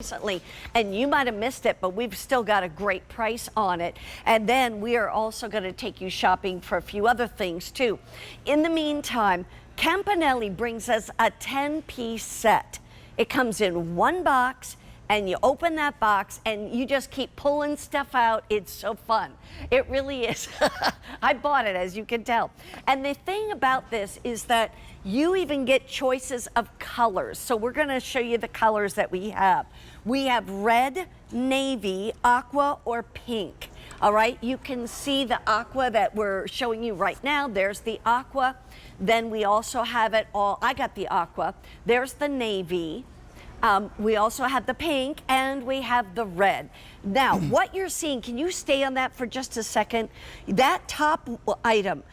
recently, and you might have missed it, but we've still got a great price on it. And then we are also going to take you shopping for a few other things too. In the meantime, Campanelli brings us a 10-piece set. It comes in one box, and you open that box and you just keep pulling stuff out. It's so fun. It really is. I bought it, as you can tell. And the thing about this is that you even get choices of colors. So we're gonna show you the colors that we have. We have red, navy, aqua, or pink. All right, you can see the aqua that we're showing you right now. There's the aqua. Then we also have it all, I got the aqua. There's the navy. We also have the pink and we have the red. Now, what you're seeing, can you stay on that for just a second? That top item,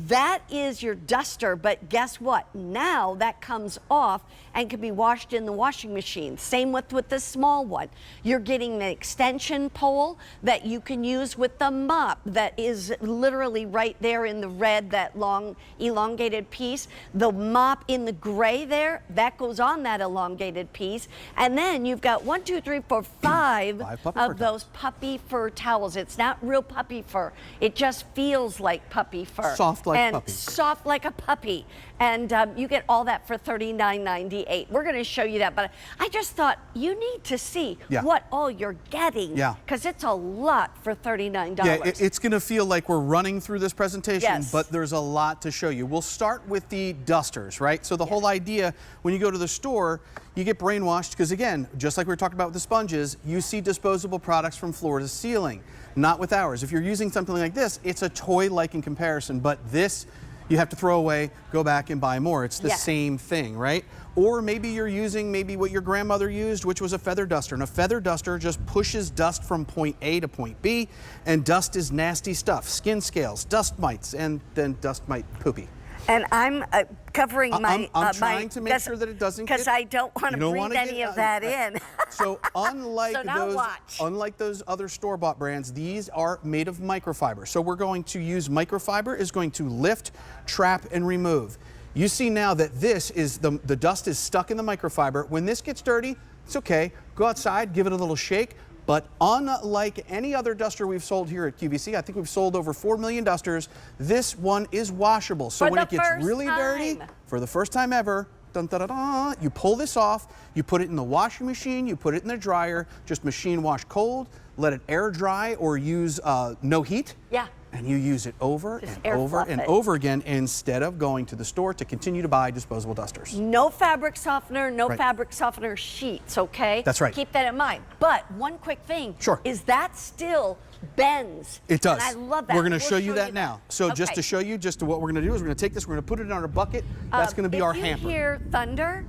that is your duster, but guess what? Now that comes off and can be washed in the washing machine. Same with the small one. You're getting the extension pole that you can use with the mop that is literally right there in the red, that long elongated piece. The mop in the gray there, that goes on that elongated piece. And then you've got 1, 2, 3, 4, 5 of those puppy fur towels. It's not real puppy fur. It just feels like puppy fur. Soft like puppy. Soft like a puppy. And you get all that for $39.98. We're going to show you that, but I just thought you need to see what all you're getting, because it's a lot for $39. Yeah, it's going to feel like we're running through this presentation, but there's a lot to show you. We'll start with the dusters, right? So the whole idea, when you go to the store, you get brainwashed because, again, just like we were talking about with the sponges, you see disposable products from floor to ceiling. Not with ours. If you're using something like this, it's a toy-like in comparison, but this you have to throw away, go back and buy more. It's the same thing, right? Or maybe you're using what your grandmother used, which was a feather duster. And a feather duster just pushes dust from point A to point B, and dust is nasty stuff. Skin scales, dust mites, and then dust mite poopy. And I'm covering my... I'm trying to make sure that it doesn't get... Because I don't want to breathe any of that in. So unlike those other store-bought brands, these are made of microfiber. So we're going to use microfiber is going to lift, trap, and remove. You see now that this is, the dust is stuck in the microfiber. When this gets dirty, it's okay. Go outside, give it a little shake. But unlike any other duster we've sold here at QVC, I think we've sold over 4 million dusters, this one is washable. So when it gets really dirty, for the first time ever, dun, da, da, da, you pull this off, you put it in the washing machine, you put it in the dryer, just machine wash cold, let it air dry or use no heat. Yeah. And you use it over and over and over again instead of going to the store to continue to buy disposable dusters. No fabric softener, no fabric softener sheets, okay? That's right. Keep that in mind. But one quick thing is that still bends. It does. And I love that. We're going to show you that now. So just to show you what we're going to do is we're going to take this, we're going to put it in our bucket. That's going to be our hamper. If you hear thunder,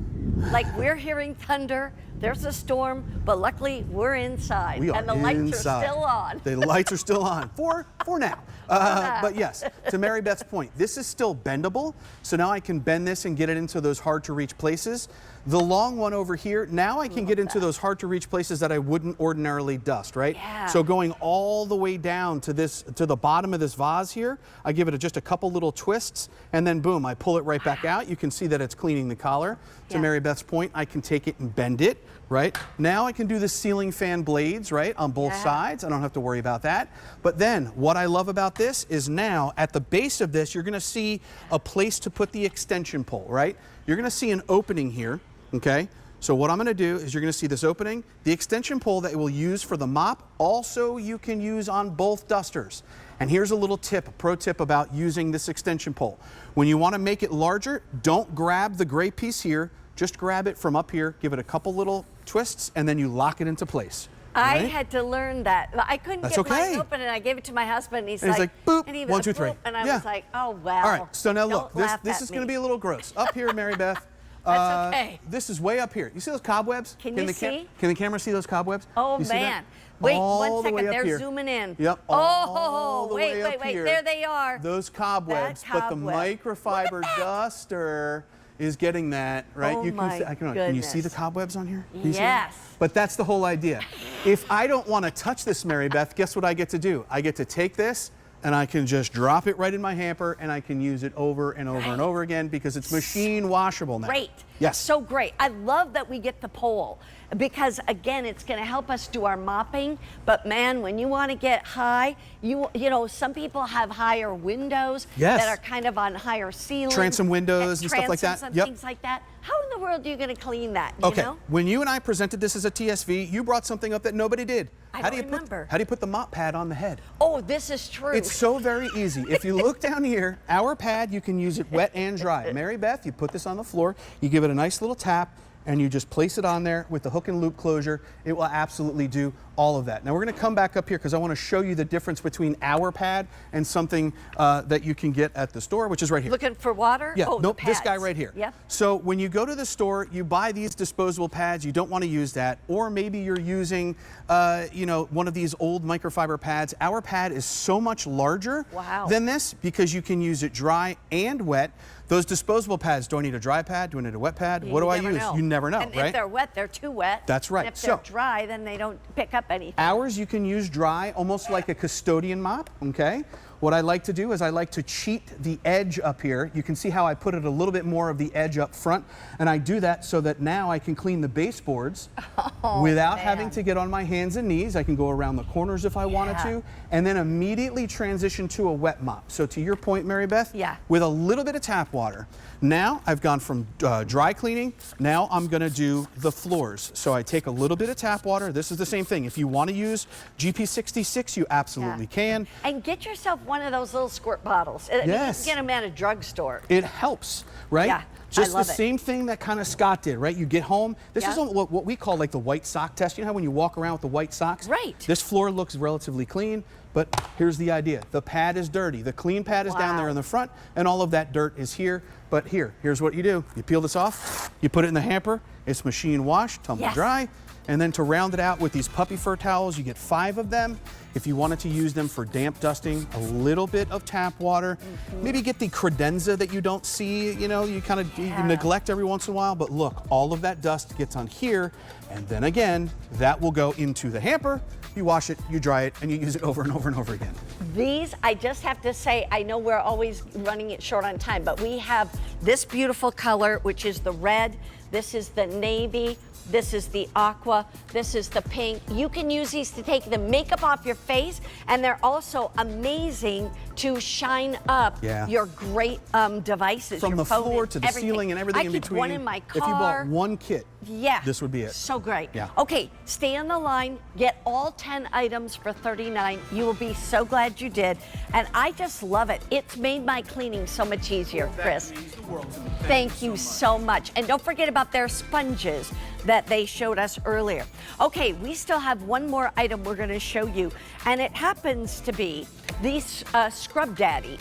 like we're hearing thunder, there's a storm, but luckily we're inside. We are and the lights are still on. The lights are still on for now. But yes, to Mary Beth's point, this is still bendable. So now I can bend this and get it into those hard to reach places. The long one over here, now I can get into those hard to reach places that I wouldn't ordinarily dust, right? Yeah. So going all the way down to the bottom of this vase here, I give it just a couple little twists and then boom, I pull it right back out. You can see that it's cleaning the collar. To Mary Beth's point, I can take it and bend it, right? Now I can do the ceiling fan blades, right, on both sides. I don't have to worry about that. But then what I love about this is now at the base of this, you're gonna see a place to put the extension pole, right? You're gonna see an opening here. Okay, so what I'm going to do is you're going to see this opening. The extension pole that we'll use for the mop, also you can use on both dusters. And here's a little tip, a pro tip about using this extension pole. When you want to make it larger, don't grab the gray piece here, just grab it from up here, give it a couple little twists, and then you lock it into place. I had to learn that. I couldn't get mine open, and I gave it to my husband, and he's like, boop, and he was 1, 2, 3. And I was like, oh, well. All right, so now look, this is going to be a little gross. Up here, Mary Beth. That's okay. This is way up here. You see those cobwebs? Can you see? Can the camera see those cobwebs? Oh, man. Wait, 1 second. They're zooming in. Yep. Oh, wait. There they are. Those cobwebs. But the microfiber duster is getting that, right? Oh, my goodness. Can you see the cobwebs on here? Yes. But that's the whole idea. If I don't want to touch this, Mary Beth, guess what I get to do? I get to take this, and I can just drop it right in my hamper, and I can use it over and over and over again because it's machine washable now. Great. Yes. So great. I love that we get the pole. because again, it's going to help us do our mopping. But man, when you want to get high, you know, some people have higher windows that are kind of on higher ceilings. Transom windows and stuff like that. And things like that. How in the world are you going to clean that? You know? When you and I presented this as a TSV, you brought something up that nobody did. I don't remember. How do you put the mop pad on the head? Oh, this is true. It's so very easy. If you look down here, our pad, you can use it wet and dry. Mary Beth, you put this on the floor, you give it a nice little tap, and you just place it on there with the hook and loop closure. It will absolutely do all of that. Now we're going to come back up here because I want to show you the difference between our pad and something that you can get at the store, which is right here. Looking for water? Yeah, oh, nope, this guy right here. Yep. So when you go to the store, you buy these disposable pads, you don't want to use that, or maybe you're using, you know, one of these old microfiber pads. Our pad is so much larger than this because you can use it dry and wet. Those disposable pads, do I need a dry pad? Do I need a wet pad? What do I use? You never know, and right? if they're wet, they're too wet. That's right. And if they're dry, then they don't pick up anything. Ours you can use dry, almost like a custodian mop, okay? What I like to do is I like to cheat the edge up here. You can see how I put it a little bit more of the edge up front, and I do that so that now I can clean the baseboards without having to get on my hands and knees. I can go around the corners if I wanted to, and then immediately transition to a wet mop. So to your point, Mary Beth, with a little bit of tap water. Now I've gone from dry cleaning, now I'm gonna do the floors. So I take a little bit of tap water. This is the same thing. If you wanna use GP66, you absolutely can. And get yourself one of those little squirt bottles. You can get them at a drugstore. It helps, right? Yeah, Just the same thing that kind of Scott did, right? You get home. This is what we call like the white sock test. You know how when you walk around with the white socks? Right. This floor looks relatively clean, but here's the idea. The pad is dirty. The clean pad is down there in the front, and all of that dirt is here. But here's what you do. You peel this off, you put it in the hamper. It's machine washed, tumble dry. And then to round it out with these puppy fur towels, you get 5 of them. If you wanted to use them for damp dusting, a little bit of tap water. Maybe get the credenza that you don't see, you know, you kind of you neglect every once in a while, but look, all of that dust gets on here, and then again, that will go into the hamper. You wash it, you dry it, and you use it over and over and over again. These, I just have to say, I know we're always running it short on time, but we have this beautiful color, which is the red. This is the navy. This is the aqua, this is the pink. You can use these to take the makeup off your face, and they're also amazing to shine up your great devices. From the floor to the ceiling and everything in between. I keep one in my car. If you bought one kit, this would be it. So great. Yeah. Okay, stay on the line, get all 10 items for $39. You will be so glad you did. And I just love it. It's made my cleaning so much easier, Chris. Thank you so much. And don't forget about their sponges that they showed us earlier. Okay, we still have one more item we're going to show you, and it happens to be these Scrub Daddies.